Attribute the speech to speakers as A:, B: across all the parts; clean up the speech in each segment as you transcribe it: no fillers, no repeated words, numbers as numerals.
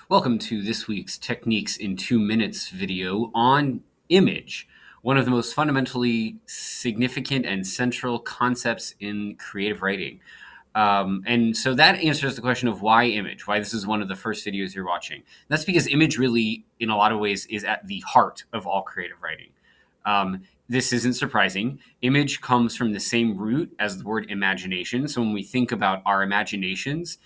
A: Welcome to this week's Techniques in 2 Minutes video on image, one of the most fundamentally significant and central concepts in creative writing. And so that answers the question of why image, why this is one of the first videos you're watching. That's because image really, in a lot of ways, is at the heart of all creative writing. This isn't surprising. Image comes from the same root as the word imagination. So when we think about our imaginations,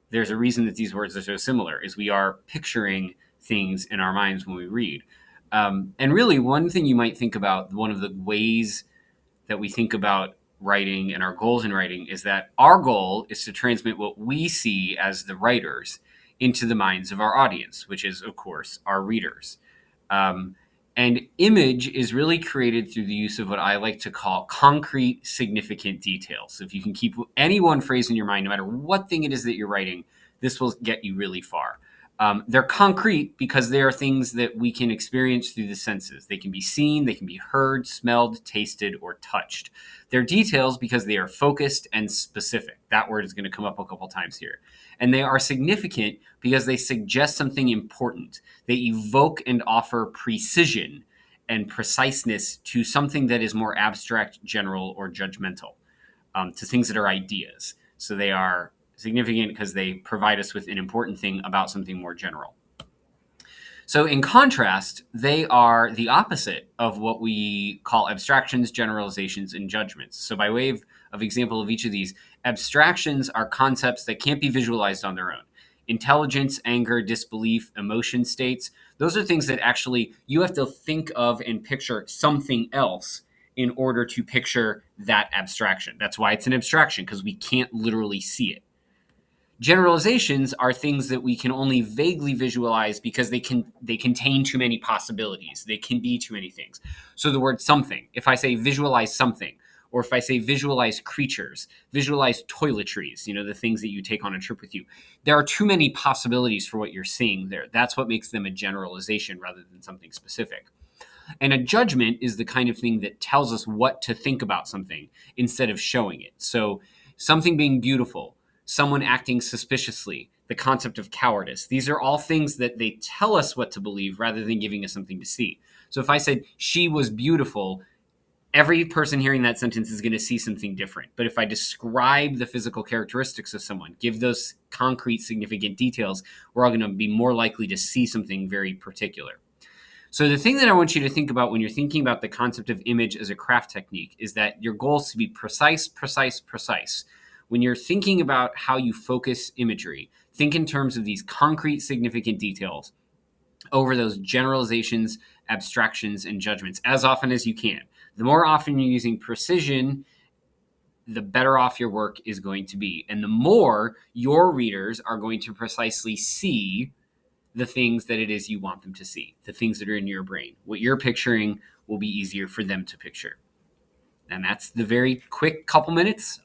A: there's a reason that these words are so similar, is we are picturing things in our minds when we read. And really, one thing you might think about, one of the ways that we think about writing and our goals in writing, is that our goal is to transmit what we see as the writers into the minds of our audience, which is, of course, our readers. And image is really created through the use of what I like to call concrete, significant details. So if you can keep any one phrase in your mind, no matter what thing it is that you're writing, this will get you really far. They're concrete because they are things that we can experience through the senses. They can be seen, they can be heard, smelled, tasted, or touched. They're details because they are focused and specific. That word is going to come up a couple times here. And they are significant because they suggest something important. They evoke and offer precision and preciseness to something that is more abstract, general, or judgmental, to things that are ideas. So they are significant because they provide us with an important thing about something more general. So in contrast, they are the opposite of what we call abstractions, generalizations, and judgments. So by way of example of each of these, abstractions are concepts that can't be visualized on their own. Intelligence, anger, disbelief, emotion states, those are things that actually you have to think of and picture something else in order to picture that abstraction. That's why it's an abstraction, because we can't literally see it. Generalizations are things that we can only vaguely visualize because they contain too many possibilities. They can be too many things. So the word something, if I say visualize something, or if I say visualize creatures, visualize toiletries, the things that you take on a trip with you, there are too many possibilities for what you're seeing there. That's what makes them a generalization rather than something specific. And a judgment is the kind of thing that tells us what to think about something instead of showing it. So something being beautiful, someone acting suspiciously, the concept of cowardice. These are all things that they tell us what to believe rather than giving us something to see. So if I said she was beautiful, every person hearing that sentence is going to see something different. But if I describe the physical characteristics of someone, give those concrete, significant details, we're all going to be more likely to see something very particular. So the thing that I want you to think about when you're thinking about the concept of image as a craft technique is that your goal is to be precise, precise, precise. When you're thinking about how you focus imagery, think in terms of these concrete, significant details over those generalizations, abstractions, and judgments as often as you can. The more often you're using precision, the better off your work is going to be. And the more your readers are going to precisely see the things that it is you want them to see, the things that are in your brain. What you're picturing will be easier for them to picture. And that's the very quick couple minutes